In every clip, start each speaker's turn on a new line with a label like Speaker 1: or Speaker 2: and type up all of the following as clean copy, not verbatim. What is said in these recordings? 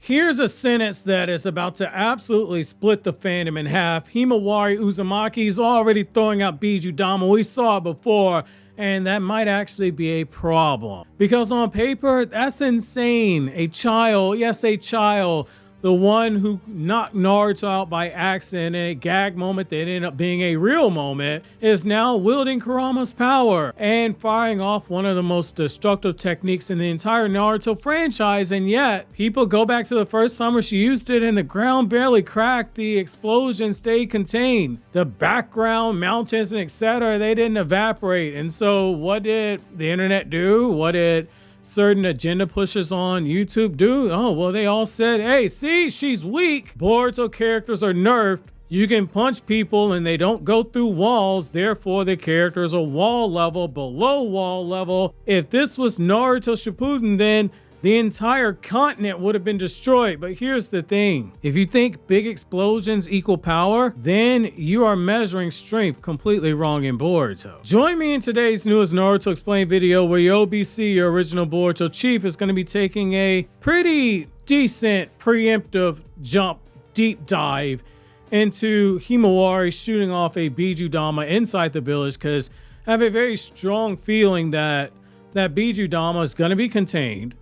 Speaker 1: Here's a sentence that is about to absolutely split the fandom in half. Himawari Uzumaki is already throwing out Bijuu Dama. We saw it before, and that might actually be a problem. Because on paper, that's insane. A child, yes, a child, the one who knocked Naruto out by accident in a gag moment that ended up being a real moment, is now wielding Kurama's power and firing off one of the most destructive techniques in the entire Naruto franchise. And yet, people go back to the first summer she used it and the ground barely cracked, the explosion stayed contained. The background, mountains, and etc., they didn't evaporate. And so what did the internet do? What did certain agenda pushers on YouTube do? Oh, well, they all said, hey, see, she's weak. Boruto characters are nerfed. You can punch people and they don't go through walls. Therefore, the characters are wall level, below wall level. If this was Naruto Shippuden, then the entire continent would have been destroyed. But here's the thing. If you think big explosions equal power, then you are measuring strength completely wrong in Boruto. Join me in today's newest Naruto Explained video where your OBC, your original Boruto chief, is going to be taking a pretty decent preemptive jump deep dive into Himawari shooting off a Bijuu Dama inside the village, because I have a very strong feeling that Bijuu Dama is going to be contained.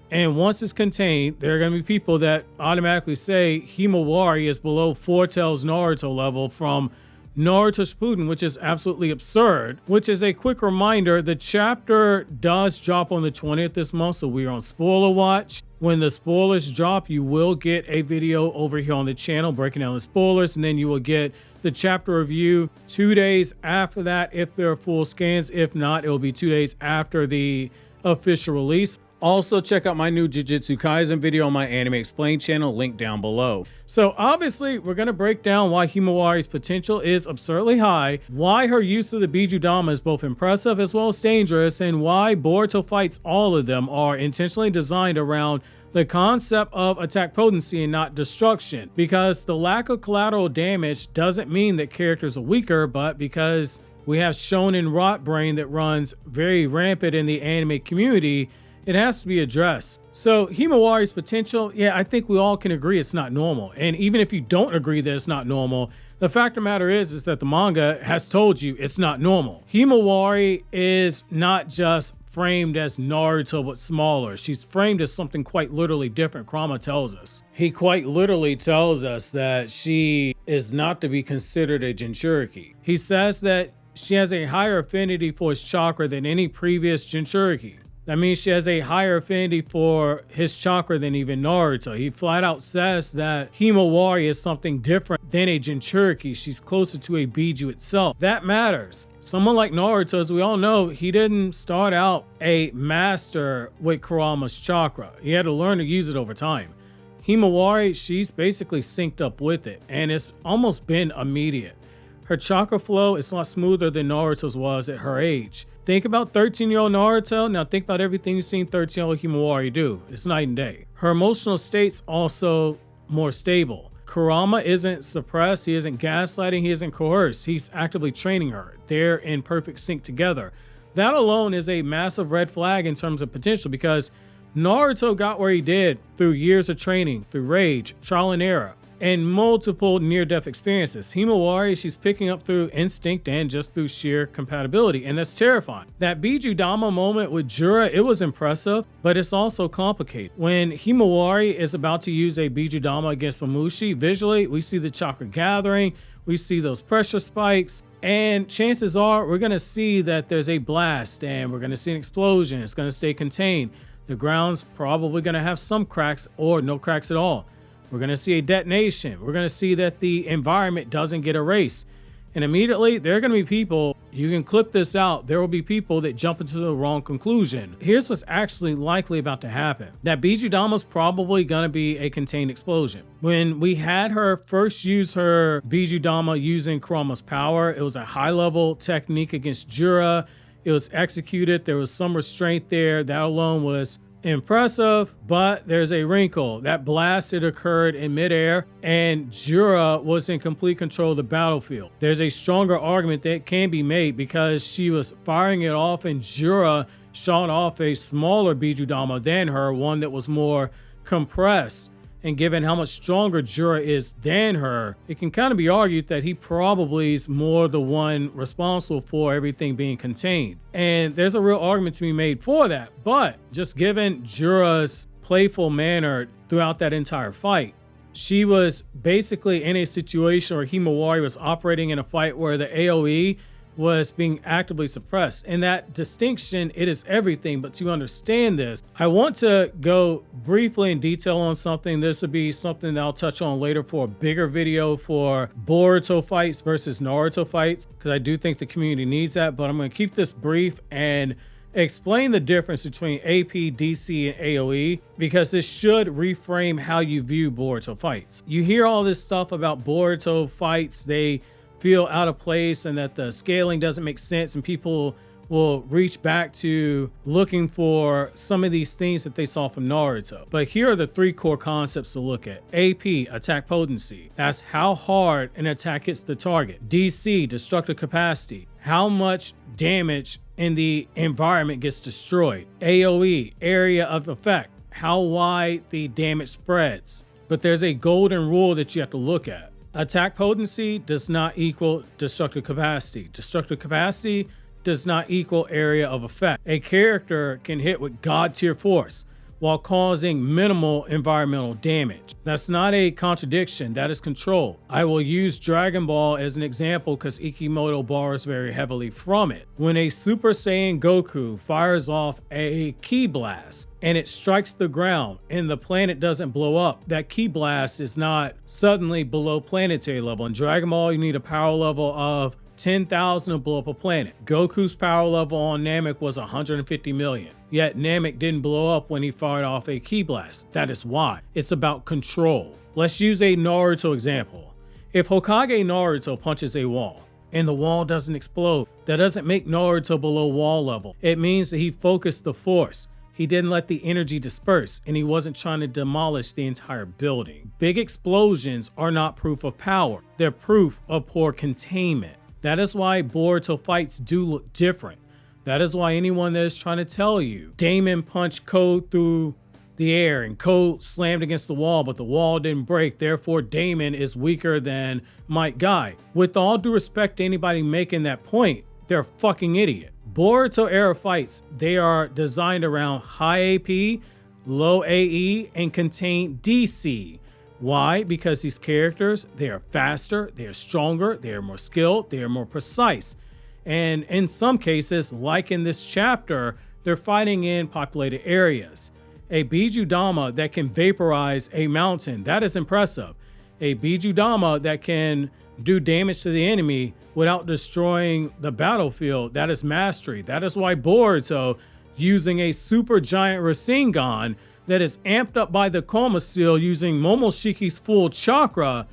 Speaker 1: And once it's contained, there are going to be people that automatically say Himawari is below Vortex Naruto level from Naruto Shippuden, which is absolutely absurd. Which is a quick reminder, the chapter does drop on the 20th this month, so we're on spoiler watch. When the spoilers drop, you will get a video over here on the channel breaking down the spoilers, and then you will get the chapter review 2 days after that if there are full scans. If not, it will be 2 days after the official release. Also, check out my new Jujutsu Kaisen video on my Anime Explained channel, link down below. So obviously, we're going to break down why Himawari's potential is absurdly high, why her use of the Bijuu Dama is both impressive as well as dangerous, and why Boruto fights, all of them, are intentionally designed around the concept of attack potency and not destruction. Because the lack of collateral damage doesn't mean that characters are weaker, but because we have shonen rot brain that runs very rampant in the anime community, it has to be addressed. So Himawari's potential, yeah, I think we all can agree it's not normal. And even if you don't agree that it's not normal, the fact of the matter is that the manga has told you it's not normal. Himawari is not just framed as Naruto but smaller. She's framed as something quite literally different. Kurama tells us. He quite literally tells us that she is not to be considered a Jinchuriki. He says that she has a higher affinity for his chakra than any previous Jinchuriki. That means she has a higher affinity for his chakra than even Naruto. He flat out says that Himawari is something different than a Jinchuriki. She's closer to a Bijuu itself. That matters. Someone like Naruto, as we all know, he didn't start out a master with Kurama's chakra. He had to learn to use it over time. Himawari, she's basically synced up with it, and it's almost been immediate. Her chakra flow is a lot smoother than Naruto's was at her age. Think about 13-year-old Naruto. Now think about everything you've seen 13-year-old Himawari do. It's night and day. Her emotional state's also more stable. Kurama isn't suppressed. He isn't gaslighting. He isn't coerced. He's actively training her. They're in perfect sync together. That alone is a massive red flag in terms of potential, because Naruto got where he did through years of training, through rage, trial and error, and multiple near-death experiences. Himawari, she's picking up through instinct and just through sheer compatibility, and that's terrifying. That Bijuu Dama moment with Jura, it was impressive, but it's also complicated. When Himawari is about to use a Bijuu Dama against Mamushi, visually, we see the chakra gathering, we see those pressure spikes, and chances are we're going to see that there's a blast, and we're going to see an explosion. It's going to stay contained. The ground's probably going to have some cracks or no cracks at all. We're going to see a detonation. We're going to see that the environment doesn't get erased. And immediately, there are going to be people, you can clip this out, there will be people that jump into the wrong conclusion. Here's what's actually likely about to happen. That Bijuu Dama's probably going to be a contained explosion. When we had her first use her Bijuu Dama using Kurama's power, it was a high-level technique against Jura. It was executed. There was some restraint there. That alone was impressive, but there's a wrinkle. That blast had occurred in midair, and Jura was in complete control of the battlefield. There's a stronger argument that can be made because she was firing it off, and Jura shot off a smaller Bijuu Dama than her, one that was more compressed. And given how much stronger Jura is than her, it can kind of be argued that he probably is more the one responsible for everything being contained. And there's a real argument to be made for that. But just given Jura's playful manner throughout that entire fight, she was basically in a situation where Himawari was operating in a fight where the AoE was being actively suppressed. And that distinction, it is everything. But to understand this, I want to go briefly in detail on something. This will be something that I'll touch on later for a bigger video for Boruto fights versus Naruto fights, because I do think the community needs that. But I'm going to keep this brief and explain the difference between AP, DC, and AoE, because this should reframe how you view Boruto fights. You hear all this stuff about Boruto fights, they feel out of place and that the scaling doesn't make sense, and people will reach back to looking for some of these things that they saw from Naruto. But here are the 3 core concepts to look at. AP, attack potency. That's how hard an attack hits the target. DC, destructive capacity. How much damage in the environment gets destroyed. AoE, area of effect. How wide the damage spreads. But there's a golden rule that you have to look at. Attack potency does not equal destructive capacity. Destructive capacity does not equal area of effect. A character can hit with god tier force while causing minimal environmental damage. That's not a contradiction, that is control. I will use Dragon Ball as an example because Kishimoto borrows very heavily from it. When a Super Saiyan Goku fires off a ki blast and it strikes the ground and the planet doesn't blow up, that ki blast is not suddenly below planetary level. In Dragon Ball, you need a power level of 10,000 to blow up a planet. Goku's power level on Namek was 150 million. Yet Namek didn't blow up when he fired off a ki blast. That is why. It's about control. Let's use a Naruto example. If Hokage Naruto punches a wall and the wall doesn't explode, that doesn't make Naruto below wall level. It means that he focused the force. He didn't let the energy disperse, and he wasn't trying to demolish the entire building. Big explosions are not proof of power. They're proof of poor containment. That is why Boruto fights do look different. That is why anyone that is trying to tell you Damon punched Code through the air and Code slammed against the wall, but the wall didn't break, therefore Damon is weaker than Might Guy. With all due respect to anybody making that point, they're a fucking idiot. Boruto era fights, they are designed around high AP, low AE, and contain DC. Why? Because these characters, they are faster, they are stronger, they are more skilled, they are more precise. And in some cases, like in this chapter, they're fighting in populated areas. A Bijuu Dama that can vaporize a mountain, that is impressive. A Bijuu Dama that can do damage to the enemy without destroying the battlefield, that is mastery. That is why Boruto, using a super giant Rasengan that is amped up by the Koma seal using Momoshiki's full chakra,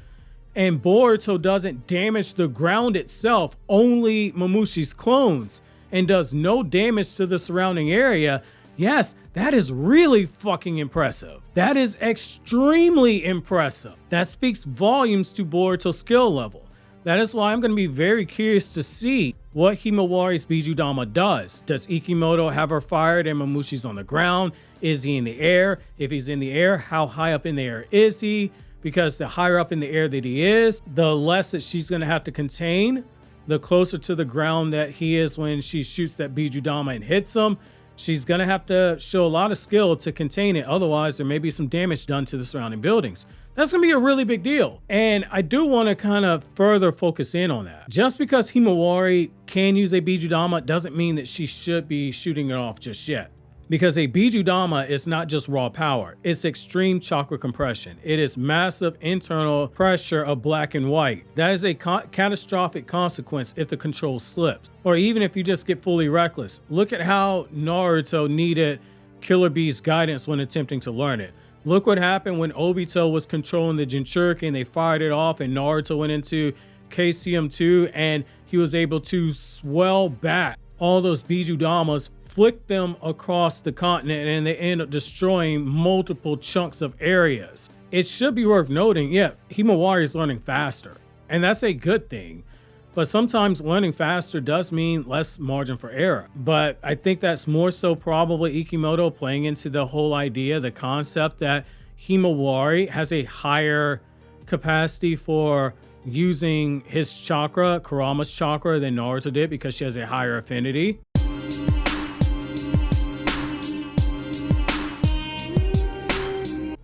Speaker 1: and Boruto doesn't damage the ground itself, only Mamushi's clones, and does no damage to the surrounding area. Yes, that is really fucking impressive. That is extremely impressive. That speaks volumes to Boruto's skill level. That is why I'm going to be very curious to see what Himawari's Bijuu Dama does. Does Kishimoto have her fired and Mamushi's on the ground? Is he in the air? If he's in the air, how high up in the air is he? Because the higher up in the air that he is, the less that she's going to have to contain. The closer to the ground that he is when she shoots that Bijuu Dama and hits him, she's going to have to show a lot of skill to contain it. Otherwise, there may be some damage done to the surrounding buildings. That's going to be a really big deal. And I do want to kind of further focus in on that. Just because Himawari can use a Bijuu Dama doesn't mean that she should be shooting it off just yet. Because a Bijuu Dama is not just raw power, it's extreme chakra compression. It is massive internal pressure of black and white. That is a catastrophic consequence if the control slips, or even if you just get fully reckless. Look at how Naruto needed Killer Bee's guidance when attempting to learn it. Look what happened when Obito was controlling the Jinchuriki and they fired it off and Naruto went into KCM2 and he was able to swell back all those Bijuu Damas, flick them across the continent, and they end up destroying multiple chunks of areas. It should be worth noting, yeah, Himawari is learning faster, and that's a good thing. But sometimes learning faster does mean less margin for error. But I think that's more so probably Kishimoto playing into the whole idea, the concept that Himawari has a higher capacity for using his chakra, Kurama's chakra, than Naruto did because she has a higher affinity.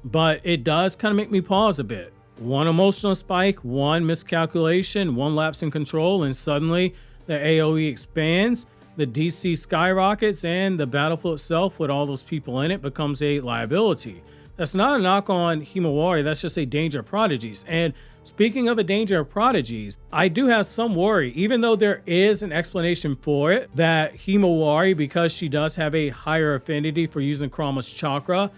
Speaker 1: But it does kind of make me pause a bit. One emotional spike, one miscalculation, one lapse in control, and suddenly the AoE expands, the DC skyrockets, and the battlefield itself with all those people in it becomes a liability. That's not a knock on Himawari, that's just a danger of prodigies. And speaking of a danger of prodigies, I do have some worry, even though there is an explanation for it, that Himawari, because she does have a higher affinity for using Kurama's chakra,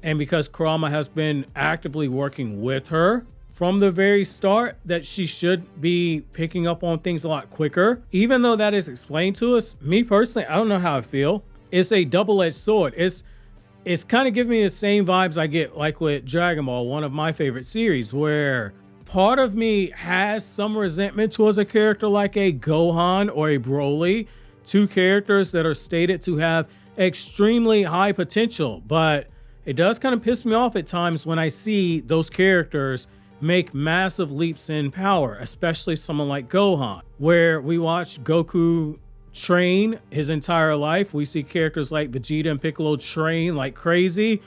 Speaker 1: and because Kurama has been actively working with her from the very start, that she should be picking up on things a lot quicker. Even though that is explained to us, me personally, I don't know how I feel. It's a double-edged sword. It's kind of giving me the same vibes I get like with Dragon Ball, one of my favorite series, where part of me has some resentment towards a character like a Gohan or a Broly, two characters that are stated to have extremely high potential, but it does kind of piss me off at times when I see those characters make massive leaps in power, especially someone like Gohan, where we watch Goku train his entire life. We see characters like Vegeta and Piccolo train like crazy,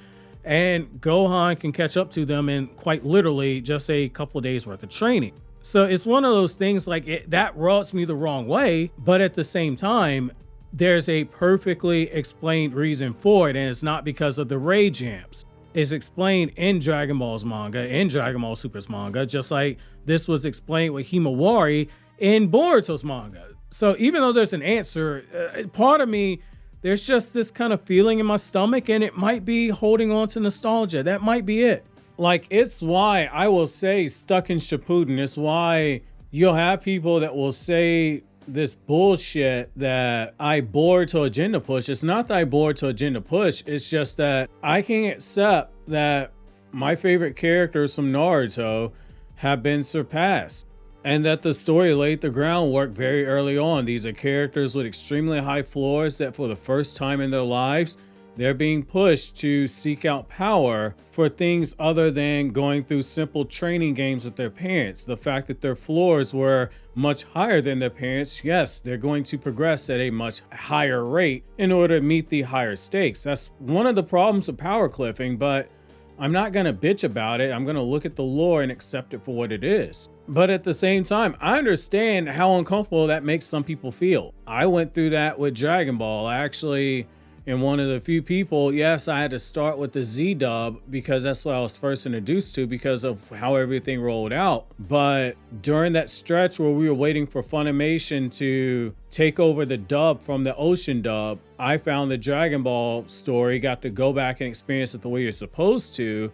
Speaker 1: and Gohan can catch up to them in quite literally just a couple of days worth of training. So it's one of those things like that rubs me the wrong way, but at the same time, there's a perfectly explained reason for it, and it's not because of the rage jams. It's explained in Dragon Ball's manga, in Dragon Ball Super's manga, just like this was explained with Himawari in Boruto's manga. So even though there's an answer, part of me, there's just this kind of feeling in my stomach, and it might be holding on to nostalgia. That might be it. Like, it's why I will say Stuck in Shippuden. It's why you'll have people that will say this bullshit that I bored to agenda push. It's not that I bored to agenda push. It's just that I can accept that my favorite characters from Naruto have been surpassed, and that the story laid the groundwork very early on. These are characters with extremely high floors that for the first time in their lives, they're being pushed to seek out power for things other than going through simple training games with their parents. The fact that their floors were much higher than their parents, yes, they're going to progress at a much higher rate in order to meet the higher stakes. That's one of the problems of power cliffing, but I'm not going to bitch about it. I'm going to look at the lore and accept it for what it is. But at the same time, I understand how uncomfortable that makes some people feel. I went through that with Dragon Ball. I actually am one of the few people, yes, I had to start with the Z dub because that's what I was first introduced to because of how everything rolled out. But during that stretch where we were waiting for Funimation to take over the dub from the Ocean dub, I found the Dragon Ball story, got to go back and experience it the way you're supposed to.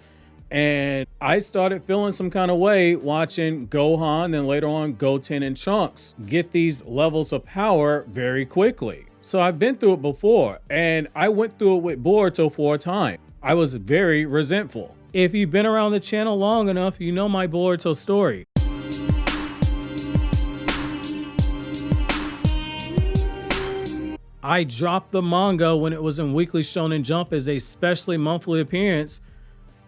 Speaker 1: And I started feeling some kind of way watching Gohan and later on Goten and Trunks get these levels of power very quickly. So I've been through it before, and I went through it with Boruto for a time. I was very resentful. If you've been around the channel long enough, you know my Boruto story. I dropped the manga when it was in Weekly Shonen Jump as a specially monthly appearance,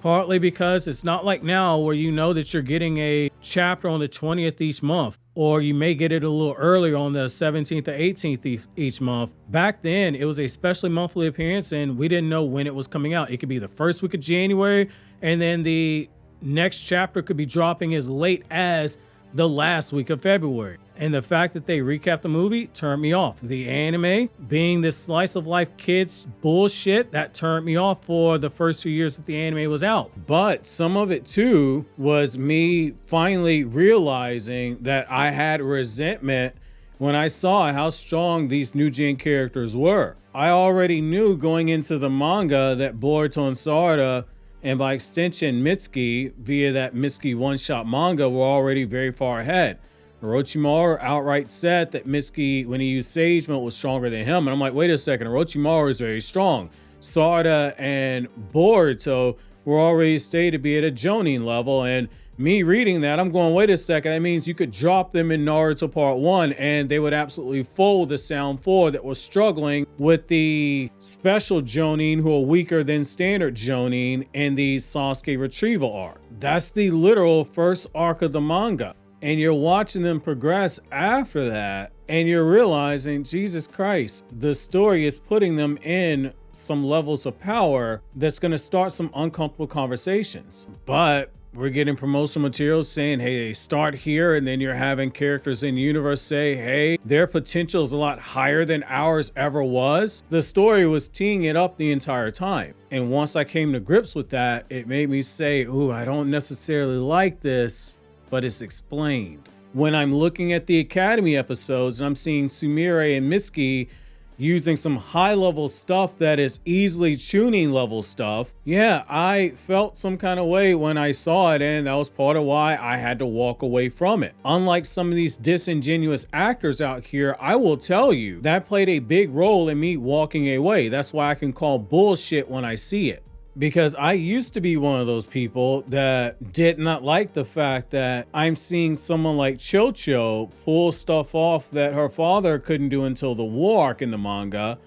Speaker 1: partly because it's not like now where you know that you're getting a chapter on the 20th each month, or you may get it a little earlier on the 17th or 18th each month. Back then, it was a specially monthly appearance, and we didn't know when it was coming out. It could be the first week of January, and then the next chapter could be dropping as late as the last week of February. And the fact that they recapped the movie turned me off. The anime being this slice of life kids bullshit, that turned me off for the first few years that the anime was out. But some of it too was me finally realizing that I had resentment when I saw how strong these new gen characters were. I already knew going into the manga that Boruto and Sarada, and by extension Mitsuki via that Mitsuki one-shot manga, were already very far ahead. Orochimaru outright said that Mitsuki, when he used Sage Mode, was stronger than him. And I'm like, wait a second, Orochimaru is very strong. Sarada and Boruto were already stated to be at a Jonin level, and Me reading that, I'm going, wait a second, that means you could drop them in Naruto Part 1 and they would absolutely fold the Sound 4 that was struggling with the special Jonin who are weaker than standard Jonin in the Sasuke retrieval arc. That's the literal first arc of the manga. And you're watching them progress after that, and you're realizing, Jesus Christ, the story is putting them in some levels of power that's going to start some uncomfortable conversations. But we're getting promotional materials saying, hey, they start here, and then you're having characters in universe say, hey, their potential is a lot higher than ours ever was. The story was teeing it up the entire time. And once I came to grips with that, it made me say, ooh, I don't necessarily like this, but it's explained. When I'm looking at the Academy episodes and I'm seeing Sumire and Mitsuki using some high level stuff that is easily tuning level stuff, yeah, I felt some kind of way when I saw it, and that was part of why I had to walk away from it. Unlike some of these disingenuous actors out here, I will tell you that played a big role in me walking away. That's why I can call bullshit when I see it. Because I used to be one of those people that did not like the fact that I'm seeing someone like Chocho pull stuff off that her father couldn't do until the war arc in the manga,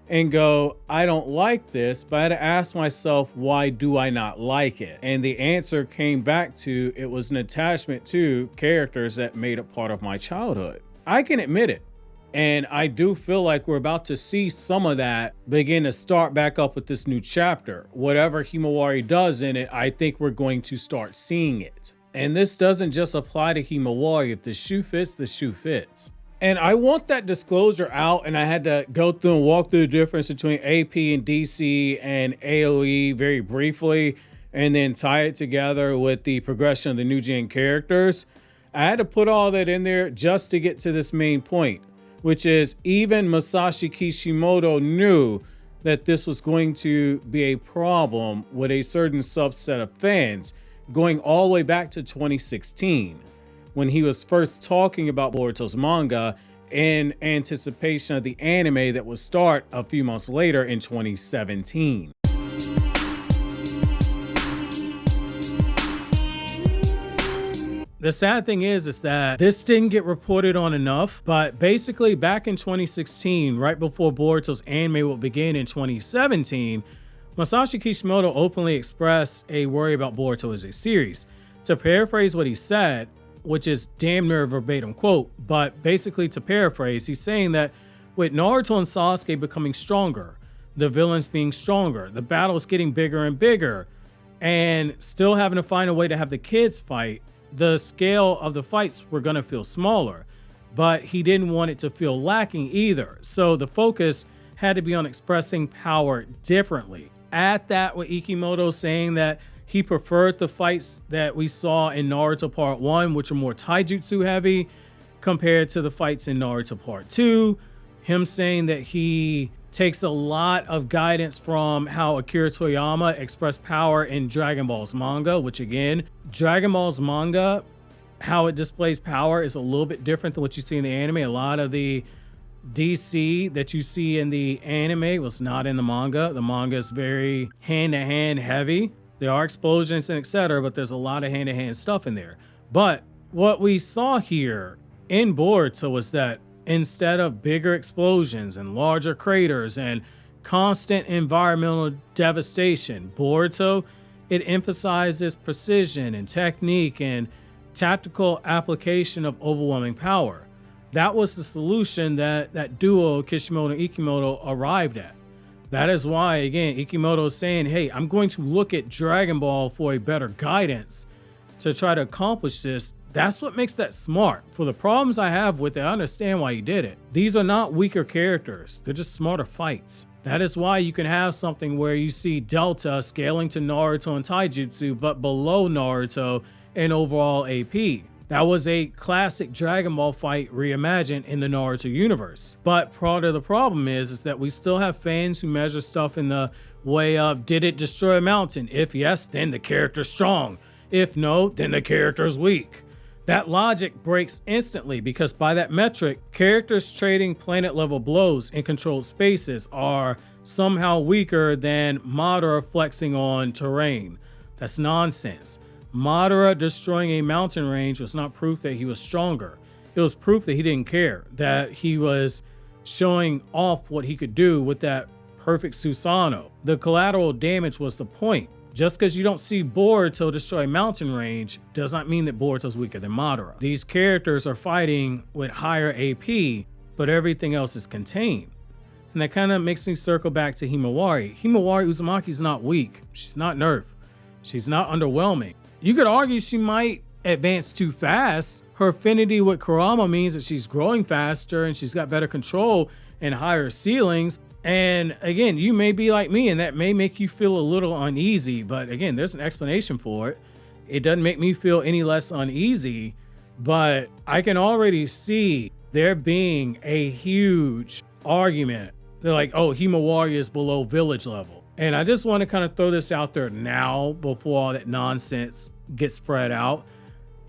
Speaker 1: and go, I don't like this, but I had to ask myself, why do I not like it? And the answer came back to, it was an attachment to characters that made a part of my childhood. I can admit it. And I do feel like we're about to see some of that begin to start back up with this new chapter. Whatever Himawari does in it, I think we're going to start seeing it. And this doesn't just apply to Himawari. If the shoe fits, the shoe fits. And I want that disclosure out, and I had to go through and walk through the difference between AP and DC and AOE very briefly, and then tie it together with the progression of the new gen characters. I had to put all that in there just to get to this main point, which is even Masashi Kishimoto knew that this was going to be a problem with a certain subset of fans going all the way back to 2016, when he was first talking about Boruto's manga in anticipation of the anime that would start a few months later in 2017. The sad thing is that this didn't get reported on enough, but basically back in 2016, right before Boruto's anime would begin in 2017, Masashi Kishimoto openly expressed a worry about Boruto as a series. To paraphrase what he said, which is damn near a verbatim quote, but basically to paraphrase, he's saying that with Naruto and Sasuke becoming stronger, the villains being stronger, the battles getting bigger and bigger, and still having to find a way to have the kids fight, the scale of the fights were going to feel smaller, but he didn't want it to feel lacking either. So the focus had to be on expressing power differently. Add that with Ikimoto saying that he preferred the fights that we saw in Naruto Part 1, which are more taijutsu heavy, compared to the fights in Naruto Part 2. Him saying that he takes a lot of guidance from how Akira Toriyama expressed power in Dragon Ball's manga, which again, Dragon Ball's manga, how it displays power is a little bit different than what you see in the anime. A lot of the DC that you see in the anime was not in the manga. The manga is very hand-to-hand heavy. There are explosions and etc., but there's a lot of hand-to-hand stuff in there. But what we saw here in Boruto was that instead of bigger explosions and larger craters and constant environmental devastation, Boruto, it emphasizes precision and technique and tactical application of overwhelming power. That was the solution that duo Kishimoto and Ikimoto arrived at. That is why, again, Ikimoto is saying, hey, I'm going to look at Dragon Ball for a better guidance to try to accomplish this. That's what makes that smart. For the problems I have with it, I understand why he did it. These are not weaker characters. They're just smarter fights. That is why you can have something where you see Delta scaling to Naruto and Taijutsu, but below Naruto in overall AP. That was a classic Dragon Ball fight reimagined in the Naruto universe. But part of the problem is that we still have fans who measure stuff in the way of, did it destroy a mountain? If yes, then the character's strong. If no, then the character's weak. That logic breaks instantly because by that metric, characters trading planet level blows in controlled spaces are somehow weaker than Madara flexing on terrain. That's nonsense. Madara destroying a mountain range was not proof that he was stronger. It was proof that he didn't care, that he was showing off what he could do with that perfect Susanoo. The collateral damage was the point. Just because you don't see Boruto destroy a mountain range does not mean that Boruto's weaker than Madara. These characters are fighting with higher AP, but everything else is contained. And that kind of makes me circle back to Himawari. Himawari Uzumaki is not weak. She's not nerfed. She's not underwhelming. You could argue she might advance too fast. Her affinity with Kurama means that she's growing faster and she's got better control and higher ceilings. And again, you may be like me and that may make you feel a little uneasy, but again, there's an explanation for it. It doesn't make me feel any less uneasy, but I can already see there being a huge argument. They're like, oh, Himawari is below village level. And I just want to kind of throw this out there now before all that nonsense gets spread out.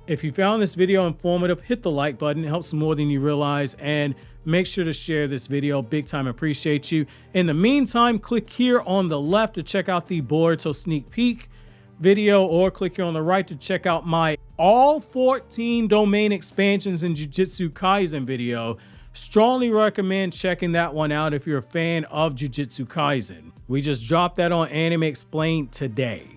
Speaker 1: If you found this video informative, hit the like button. It helps more than you realize. And make sure to share this video. Big time appreciate you. In the meantime, click here on the left to check out the Boruto sneak peek video, or click here on the right to check out my all 14 domain expansions in Jujutsu Kaisen video. Strongly recommend checking that one out if you're a fan of Jujutsu Kaisen. We just dropped that on Anime Explained today.